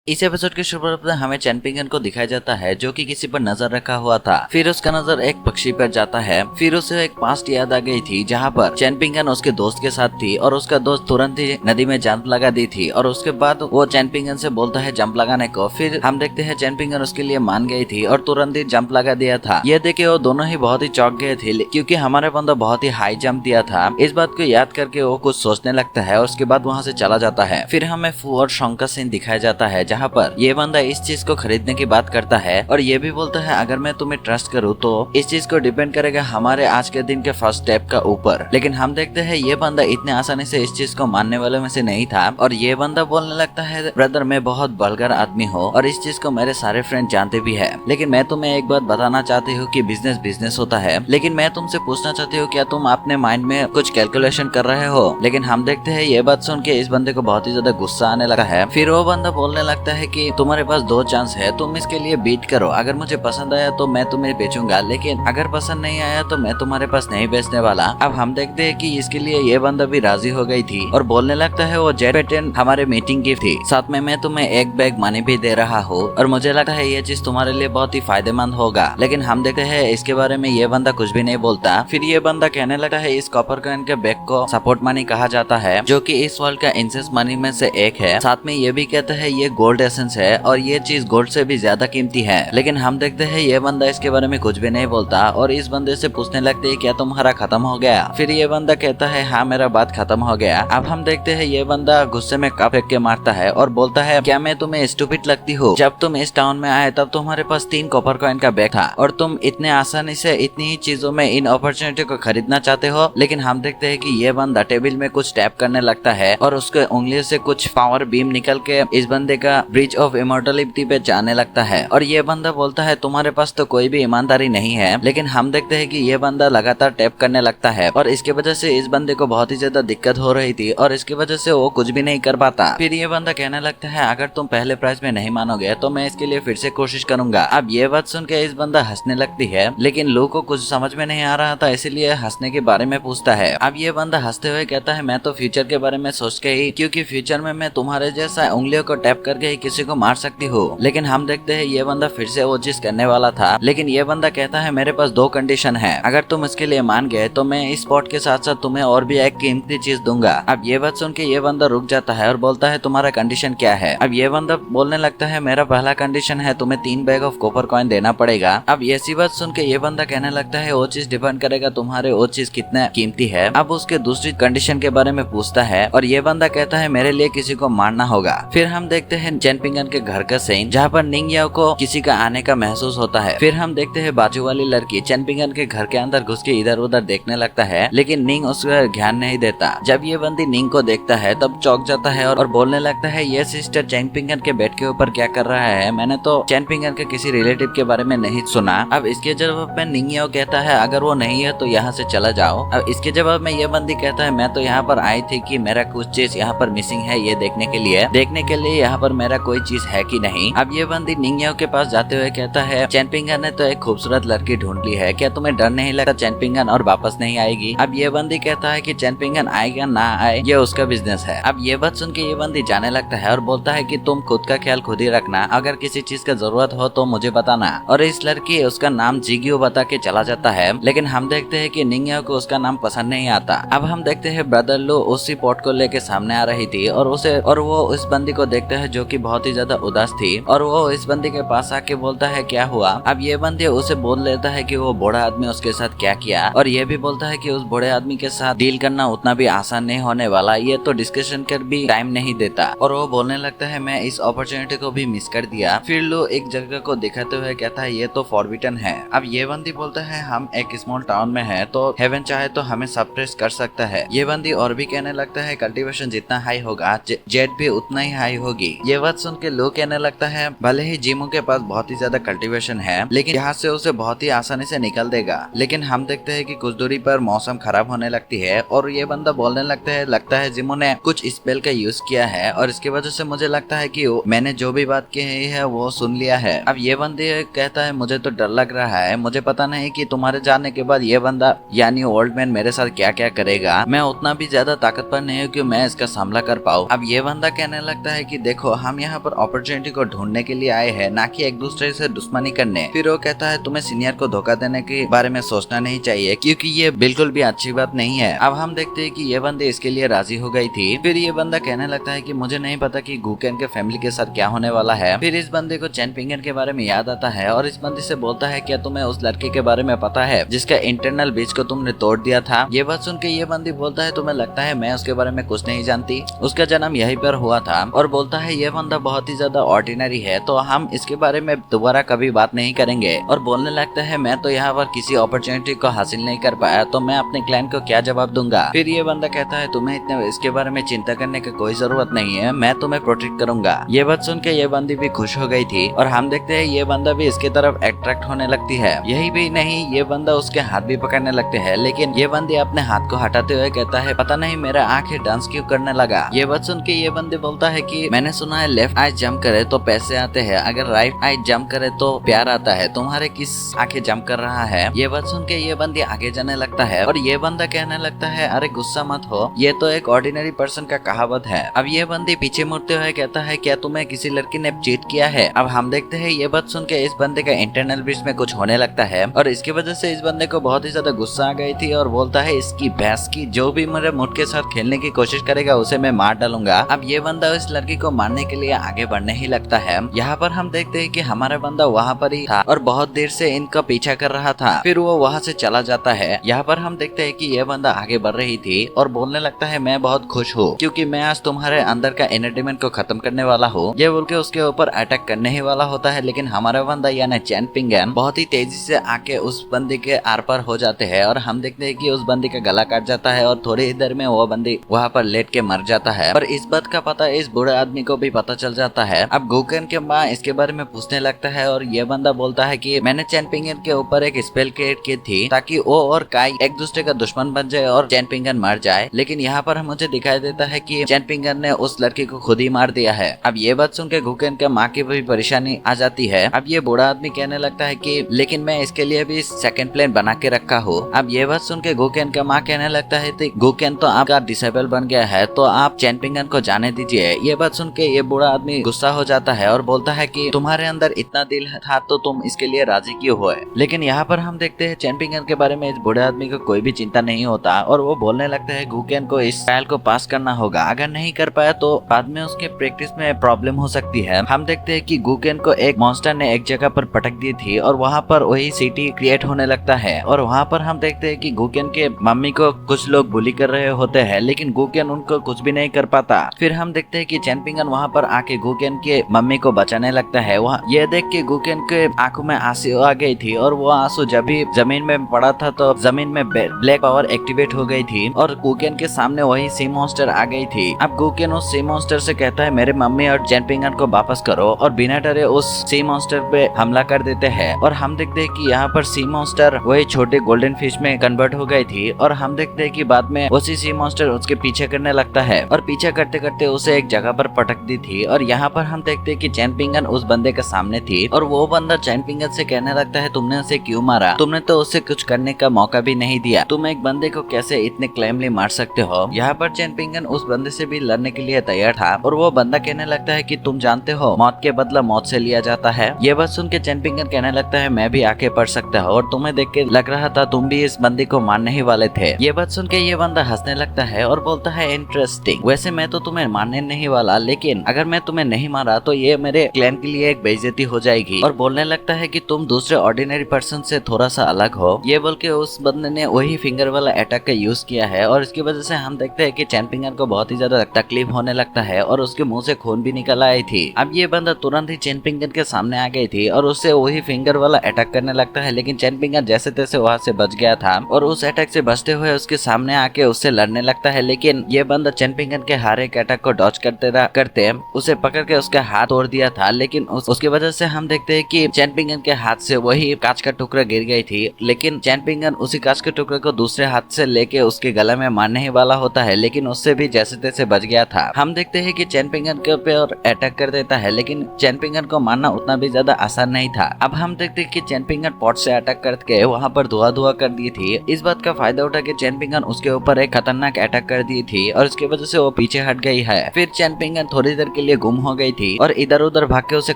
इस एपिसोड के शुरुआत में हमें चैन पिंगन को दिखाया जाता है जो कि किसी पर नजर रखा हुआ था। फिर उसका नजर एक पक्षी पर जाता है। फिर उसे एक पास्ट याद आ गई थी जहाँ पर चैन पिंगन उसके दोस्त के साथ थी और उसका दोस्त तुरंत ही नदी में जंप लगा दी थी और उसके बाद वो चैन पिंगन से बोलता है जंप लगाने को। फिर हम देखते हैं चैन पिंगन उसके लिए मान गई थी और तुरंत ही जंप लगा दिया था। ये देखे वो दोनों ही बहुत ही चौंक गए थे क्योंकि हमारे बंदा बहुत ही हाई जंप दिया था। इस बात को याद करके वो कुछ सोचने लगता है और उसके बाद वहाँ से चला जाता है। फिर हमें फू और शॉन्ग का सीन दिखाया जाता है जहाँ पर ये बंदा इस चीज को खरीदने की बात करता है और ये भी बोलता है अगर मैं तुम्हें ट्रस्ट करूँ तो इस चीज को डिपेंड करेगा हमारे आज के दिन के फर्स्ट स्टेप का ऊपर। लेकिन हम देखते हैं ये बंदा इतने आसानी से इस चीज को मानने वालों में से नहीं था और ये बंदा बोलने लगता है ब्रदर मैं बहुत बलगर आदमी हूँ और इस चीज को मेरे सारे फ्रेंड जानते भी है, लेकिन मैं तुम्हें एक बात बताना चाहती हूँ कि बिजनेस बिजनेस होता है। लेकिन मैं तुमसे पूछना चाहती हूँ क्या तुम अपने माइंड में कुछ कैलकुलेशन कर रहे हो। लेकिन हम देखते हैं ये बात सुन के इस बंदे को बहुत ही ज्यादा गुस्सा आने लगा है। फिर वो बंदा बोलने लगता है कि तुम्हारे पास दो चांस है, तुम इसके लिए बीट करो। अगर मुझे पसंद आया तो मैं तुम्हें बेचूंगा, लेकिन अगर पसंद नहीं आया तो मैं तुम्हारे पास नहीं बेचने वाला। अब हम देखते हैं कि इसके लिए ये बंदा भी राजी हो गई थी और बोलने लगता है वो जेट पैटर्न हमारे मीटिंग की थी, साथ में मैं तुम्हें एक बैग मनी भी दे रहा हूँ और मुझे लगता है ये चीज तुम्हारे लिए बहुत ही फायदेमंद होगा। लेकिन हम देखते हैं इसके बारे में ये बंदा कुछ भी नहीं बोलता। फिर ये बंदा कहने लगा है इस कॉपर कॉइन के बैग को सपोर्ट मनी कहा जाता है जो कि इस वर्ल्ड का इंसेंस मनी में से एक है। साथ में ये भी कहता है ये गोल्ड एसेंस है और ये चीज गोल्ड से भी ज्यादा कीमती है। लेकिन हम देखते हैं ये बंदा इसके बारे में कुछ भी नहीं बोलता और इस बंदे से पूछने लगते हैं क्या तुम्हारा खत्म हो गया। फिर ये बंदा कहता है हाँ मेरा बात खत्म हो गया। अब हम देखते हैं ये बंदा गुस्से में कप फेंक के मारता है और बोलता है क्या मैं तुम्हें स्टूपिड लगती हूँ। जब तुम इस टाउन में आए तब तुम्हारे पास 3 कॉपर कॉइन का बैग था और तुम इतने आसानी से इतनी ही चीजों में इन अपॉर्चुनिटी को खरीदना चाहते हो। लेकिन हम देखते हैं कि ये बंदा टेबल में कुछ टैप करने लगता है और उसके उंगली से कुछ पावर बीम निकल के इस बंदे का ब्रिज ऑफ इमॉर्टलिटी पे जाने लगता है और ये बंदा बोलता है तुम्हारे पास तो कोई भी ईमानदारी नहीं है। लेकिन हम देखते हैं कि ये बंदा लगातार टैप करने लगता है और इसके वजह से इस बंदे को बहुत ही ज्यादा दिक्कत हो रही थी और इसकी वजह से वो कुछ भी नहीं कर पाता। फिर ये बंदा कहने लगता है अगर तुम पहले प्राइस में नहीं मानोगे तो मैं इसके लिए फिर से कोशिश करूंगा। अब ये बात सुन के इस बंदा हंसने लगती है, लेकिन लू को कुछ समझ में नहीं आ रहा था इसीलिए हंसने के बारे में पूछता है। अब ये बंदा हंसते हुए कहता है मैं तो फ्यूचर के बारे में सोच के ही, क्योंकि फ्यूचर में मैं तुम्हारे जैसा उंगलियों को टैप करके ही किसी को मार सकती हूँ। लेकिन हम देखते हैं ये बंदा फिर से वो चीज करने वाला था, लेकिन ये बंदा कहता है मेरे पास 2 कंडीशन है, अगर तुम इसके लिए मान गए तो मैं इस स्पॉट के साथ साथ तुम्हें और भी एक कीमती चीज दूंगा। अब ये बात सुन के ये बंदा रुक जाता है और बोलता है तुम्हारा कंडीशन क्या है। अब ये बंदा बोलने लगता है मेरा पहला कंडीशन है तुम्हें 3 बैग ऑफ कॉपर कॉइन देना पड़ेगा। अब ऐसी बात सुन के ये बंदा कहने लगता है वो चीज डिपेंड करेगा तुम्हारे वो चीज कितना कीमती है। अब उसके दूसरी कंडीशन के बारे में पूछता है और ये बंदा कहता है मेरे लिए किसी को मारना होगा। फिर हम देखते हैं चैन पिंगन के घर का सीन जहाँ पर निंग याओ को किसी का आने का महसूस होता है। फिर हम देखते हैं बाजू वाली लड़की चैन पिंगन के घर के अंदर घुस के इधर उधर देखने लगता है, लेकिन निंग उसका ध्यान नहीं देता। जब ये बंदी निंग को देखता है तब चौंक जाता है और बोलने लगता है ये सिस्टर चैन पिंगन के बेड के ऊपर क्या कर रहा है, मैंने तो चैन पिंगन के किसी रिलेटिव के बारे में नहीं सुना। अब इसके जवाब में निंग याओ कहता है अगर वो नहीं है तो यहाँ से चला जाओ। अब इसके जवाब में ये बंदी कहता है मैं तो यहाँ पर आई थी कि मेरा कुछ चीज यहाँ पर मिसिंग है ये देखने के लिए यहाँ पर मेरा कोई चीज है कि नहीं। अब ये बंदी निंग याओ के पास जाते हुए कहता है चैन पिंगन ने तो एक खूबसूरत लड़की ढूंढ ली है, क्या तुम्हें डर नहीं लगता चैन पिंगन और वापस नहीं आएगी। अब ये बंदी कहता है कि चैन पिंगन आएगा ना आए ये उसका बिजनेस है। अब ये बात सुन के ये बंदी जाने लगता है और बोलता है कि तुम खुद का ख्याल खुद ही रखना, अगर किसी चीज का जरूरत हो तो मुझे बताना। और इस लड़की उसका नाम जिगियो बता के चला जाता है, लेकिन हम देखते हैं कि निंग याओ को उसका नाम पसंद नहीं आता। अब हम देखते हैं ब्रदर लो उसी पॉट को लेके सामने आ रही थी और वो उस बंदी को देखता है जो कि बहुत ही ज्यादा उदास थी और वो इस बंदी के पास आके बोलता है क्या हुआ। अब ये बंदी उसे बोल लेता है कि वो बूढ़ा आदमी उसके साथ क्या किया और ये भी बोलता है कि उस बूढ़े आदमी के साथ डील करना उतना भी आसान नहीं होने वाला, ये तो डिस्कशन कर भी टाइम नहीं देता। और वो बोलने लगता है मैं इस अपॉर्चुनिटी को भी मिस कर दिया। फिर लो एक जगह को दिखाते हुए कहता है ये तो फॉरबिटन है। अब ये बंदी बोलता है हम एक स्मॉल टाउन में है तो हेवन चाहे तो हमें सप्रेस कर सकता है। ये बंदी और भी कहने लगता है कल्टीवेशन जितना हाई होगा जेट भी उतना ही हाई होगी। ये बात सुन के लो कहने लगता है भले ही जिमो के पास बहुत ही ज्यादा कल्टीवेशन है लेकिन यहाँ से उसे बहुत ही आसानी से निकल देगा। लेकिन हम देखते हैं कि कुछ दूरी पर मौसम खराब होने लगती है और ये बंदा बोलने लगता है जिमो ने कुछ स्पेल का यूज किया है और इसकी वजह से मुझे लगता है कि मैंने जो भी बात कही है वो सुन लिया है। अब ये बंदे कहता है मुझे तो डर लग रहा है, मुझे पता नहीं कि तुम्हारे जाने के बाद ये बंदा यानी ओल्ड मैन मेरे साथ क्या क्या करेगा, मैं उतना भी ज्यादा ताकतवर नहीं हूँ कि मैं इसका सामना कर पाऊँ। अब ये बंदा कहने लगता है कि देखो हम हम यहाँ पर अपॉर्चुनिटी को ढूंढने के लिए आए हैं, ना कि एक दूसरे से दुश्मनी करने। फिर वो कहता है तुम्हें सीनियर को धोखा देने के बारे में सोचना नहीं चाहिए, क्योंकि ये बिल्कुल भी अच्छी बात नहीं है। अब हम देखते हैं कि ये बंदी इसके लिए राजी हो गई थी। फिर ये बंदा कहने लगता है कि मुझे नहीं पता कि गुकेन के फैमिली के साथ क्या होने वाला है। फिर इस बंदे को चैन पिंगन के बारे में याद आता है और इस बंदी से बोलता है क्या तुम्हें उस लड़के के बारे में पता है जिसका इंटरनल ब्रिज को तुमने तोड़ दिया था। ये बात सुन के ये बंदी बोलता है तुम्हें लगता है मैं उसके बारे में कुछ नहीं जानती, उसका जन्म यहीं पर हुआ था। और बोलता है ये बंदा बहुत ही ज्यादा ऑर्डिनरी है, तो हम इसके बारे में दोबारा कभी बात नहीं करेंगे। और बोलने लगता है मैं तो यहाँ पर किसी अपॉर्चुनिटी को हासिल नहीं कर पाया, तो मैं अपने क्लाइंट को क्या जवाब दूंगा। फिर ये बंदा कहता है तुम्हें इतने इसके बारे में चिंता करने की कोई जरूरत नहीं है, मैं तुम्हें प्रोटेक्ट करूंगा। ये बात सुन के ये बंदी भी खुश हो गई थी और हम देखते हैं ये बंदा भी इसके तरफ अट्रैक्ट होने लगती है। यही भी नहीं, ये बंदा उसके हाथ भी पकड़ने लगते हैं, लेकिन ये बंदी अपने हाथ को हटाते हुए कहता है पता नहीं मेरा आंखें डांस क्यों करने लगा। ये बात सुन के ये बंदी बोलता है कि मैंने सुना है लेफ्ट आई जंप करे तो पैसे आते हैं, अगर राइट आई जंप करे तो प्यार आता है, तुम्हारे किस आंखें जंप कर रहा है। ये बात सुन के ये बंदी आगे जाने लगता है और ये बंदा कहने लगता है अरे गुस्सा मत हो, ये तो एक ऑर्डिनरी पर्सन का कहावत है। अब ये बंदी पीछे मुड़ते हुए कहता है क्या तुम्हें किसी लड़की ने चीट किया है। अब हम देखते हैं ये बात सुन के इस बंदे का इंटरनल ब्रिज में कुछ होने लगता है और इसकी वजह से इस बंदे को बहुत ही ज्यादा गुस्सा आ गई थी और बोलता है इसकी भैंस की, जो भी मेरे मुठ के साथ खेलने की कोशिश करेगा उसे मैं मार डालूंगा। अब ये बंदा इस लड़की को मारने के लिए आगे बढ़ने ही लगता है। यहाँ पर हम देखते हैं कि हमारा बंदा वहाँ पर ही था और बहुत देर से इनका पीछा कर रहा था, फिर वो वहाँ से चला जाता है। यहाँ पर हम देखते हैं कि यह बंदा आगे बढ़ रही थी और बोलने लगता है मैं बहुत खुश हूँ क्योंकि मैं आज तुम्हारे अंदर का एंटरटेनमेंट को खत्म करने वाला हूँ। ये बोल के उसके ऊपर अटैक करने ही वाला होता है, लेकिन हमारा बंदा यानी चैन पिंगन बहुत ही तेजी से आके उस बंदी के आर पार हो जाते हैं और हम देखते हैं कि उस बंदी का गला काट जाता है और थोड़ी ही देर में वो बंदी वहाँ पर लेट के मर जाता है। पर इस बात का पता इस बूढ़े आदमी को भी पता चल जाता है। अब गुकेन के माँ इसके बारे में पूछने लगता है और ये बंदा बोलता है कि मैंने चैन पिंगन के ऊपर एक स्पेल क्रिएट की थी ताकि वो और काई एक दूसरे का दुश्मन बन जाए और चैन पिंगन मर जाए, लेकिन यहाँ पर मुझे दिखाई देता है कि चैन पिंगन ने उस लड़की को खुद ही मार दिया है। अब ये बात सुन के गुकेन के माँ की भी परेशानी आ जाती है। अब ये बूढ़ा आदमी कहने लगता है कि लेकिन मैं इसके लिए भी सेकंड प्लान बना के रखा हूँ। अब ये बात सुन के गुकेन का माँ कहने लगता है गुकेन तो आपका डिसेबल बन गया है, तो आप चैन पिंगन को जाने दीजिए। ये बात सुन के ये बूढ़ा आदमी गुस्सा हो जाता है और बोलता है कि तुम्हारे अंदर इतना दिल था तो तुम इसके लिए राजी क्यों हुए। लेकिन यहाँ पर हम देखते हैं चैन पिंगन के बारे में इस बूढ़े आदमी को कोई भी चिंता नहीं होता और वो बोलने लगता है गुकेन को इस ट्रायल को पास करना होगा, अगर नहीं कर पाया तो बाद में उसके प्रैक्टिस में प्रॉब्लम हो सकती है। हम देखते हैं कि गुकेन को एक मॉन्स्टर ने एक जगह पर पटक दी थी और वहाँ पर वही सिटी क्रिएट होने लगता है और वहाँ पर हम देखते हैं कि गुकेन के मम्मी को कुछ लोग बुली कर रहे होते हैं, लेकिन गुकेन उनको कुछ भी नहीं कर पाता। फिर हम देखते हैं कि चैन पिंगन वहाँ पर आके गुकेन के मम्मी को बचाने लगता है। वहाँ ये देख के गुकेन के आंखों में आंसू आ गई थी और वो आंसू जब भी जमीन में पड़ा था तो जमीन में ब्लैक पावर एक्टिवेट हो गई थी और गुकेन के सामने वही सी मॉन्स्टर आ गई थी। अब गुकेन उस सी मॉन्स्टर से कहता है मेरे मम्मी और चैन पिंगन को वापस करो और बिना डरे उस सी मॉन्स्टर पे हमला कर देते हैं और हम देखते हैं कि यहाँ पर सी मॉन्स्टर वही छोटे गोल्डन फिश में कन्वर्ट हो गई थी और हम देखते हैं कि बाद में उसी सी मॉन्स्टर उसके पीछे करने लगता है और पीछे करते करते उसे एक जगह पर पटक दी थी और यहाँ पर हम देखते हैं कि चैन पिंगन उस बंदे के सामने थी और वो बंदा चैन पिंगन से कहने लगता है तुमने उसे क्यों मारा, तुमने तो उसे कुछ करने का मौका भी नहीं दिया, तुम एक बंदे को कैसे इतने क्लेमली मार सकते हो। यहाँ पर चैन पिंगन उस बंदे से भी लड़ने के लिए तैयार था और वो बंदा कहने लगता है कि तुम जानते हो मौत के बदला मौत से लिया जाता है। ये बात सुन के चैन पिंगन कहने लगता है मैं भी आके पढ़ सकता हूँ और तुम्हें देख के लग रहा था तुम भी इस बंदे को मारने ही वाले थे। ये बात सुन के ये बंदा हंसने लगता है और बोलता है इंटरेस्टिंग, वैसे मैं तो तुम्हें मारने नहीं वाला, लेकिन अगर मैं तुम्हें नहीं मारा तो ये मेरे क्लैन के लिए एक बेइज्जती हो जाएगी। और बोलने लगता है कि तुम दूसरे ऑर्डिनरी पर्सन से थोड़ा सा अलग हो। ये बोल के उस बंदे ने वही फिंगर वाला अटैक का यूज किया है और इसकी वजह से हम देखते हैं कि चैन पिंगन को बहुत ही ज्यादा तकलीफ होने लगता है और उसके मुंह से खून भी निकल आई थी। अब ये बंदा तुरंत ही चैन पिंगन के सामने आ गई थी और उससे वही फिंगर वाला अटैक करने लगता है, लेकिन चैन पिंगन जैसे तैसे वहां से बच गया था और उस अटैक से बचते हुए उसके सामने आके उससे लड़ने लगता है, लेकिन ये बंदा चैन पिंगन के हर एक अटैक को डॉज करते उसे पकड़ के उसका हाथ तोड़ दिया था, लेकिन उसकी वजह से हम देखते हैं कि चैन पिंगन के हाथ से वही कांच का टुकड़ा गिर गई थी, लेकिन चैन पिंगन उसी कांच के टुकड़े को दूसरे हाथ से लेके उसके गले में मारने ही वाला होता है, लेकिन उससे भी जैसे तैसे बच गया था। हम देखते हैं कि चैन पिंगन के ऊपर अटैक कर देता है, लेकिन चैन पिंगन को मारना उतना भी ज्यादा आसान नहीं था। अब हम देखते हैं कि चैन पिंगन पॉट से अटैक करके वहाँ पर धुआं कर दी थी। इस बात का फायदा उठा के चैन पिंगन उसके ऊपर एक खतरनाक अटैक कर दी थी और इसकी वजह से वो पीछे हट गई है। फिर चैन पिंगन थोड़ी देर के लिए गुम हो गई थी और इधर उधर भाग के उसे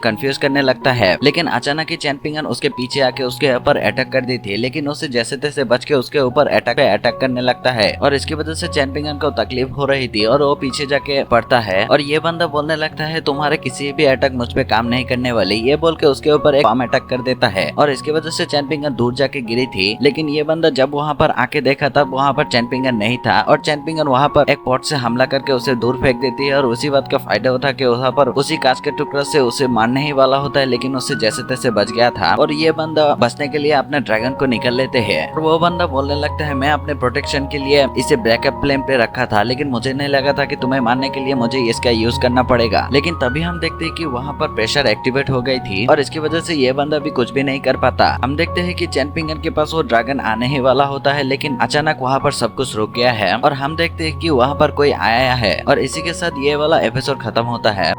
कंफ्यूज करने लगता है। लेकिन अचानक ही चैन पिंगन उसके पीछे आके उसके ऊपर अटैक कर दी थी, लेकिन उसे जैसे तैसे बच के उसके ऊपर अटैक करने लगता है और इसकी वजह से चैन पिंगन को तकलीफ हो रही थी और वो पीछे जाके पड़ता है और ये बंदा बोलने लगता है तुम्हारे किसी भी अटैक मुझ पे काम नहीं करने वाली, ये बोल के उसके ऊपर एक बम अटैक कर देता है और इसकी वजह से चैन पिंगन दूर जाके गिरी थी। लेकिन ये बंदा जब वहाँ पर आके देखा तब वहाँ पर चैन पिंगन नहीं था और चैन पिंगन वहाँ पर एक पॉट से हमला करके उसे दूर फेंक देती है और उसी बात का फायदा उठा के वहाँ पर उसी कांच के टुकड़े से उसे मारने ही वाला होता है, लेकिन उससे जैसे तैसे बच गया था और ये बंदा बचने के लिए अपने ड्रैगन को निकल लेते हैं और वो बंदा बोलने लगता है मैं अपने प्रोटेक्शन के लिए इसे बैकअप प्लान पे रखा था, लेकिन मुझे नहीं लगा था कि तुम्हें मारने के लिए मुझे इसका यूज करना पड़ेगा। लेकिन तभी हम देखते हैं कि वहाँ पर प्रेशर एक्टिवेट हो गई थी और इसकी वजह से ये बंदा भी कुछ भी नहीं कर पाता। हम देखते हैं कि चैन पिंगन के पास वो ड्रैगन आने ही वाला होता है, लेकिन अचानक वहाँ पर सब कुछ रुक गया है और हम देखते हैं कि वहाँ पर कोई आया है और इसी के साथ ये वाला एपिसोड खत्म होता है।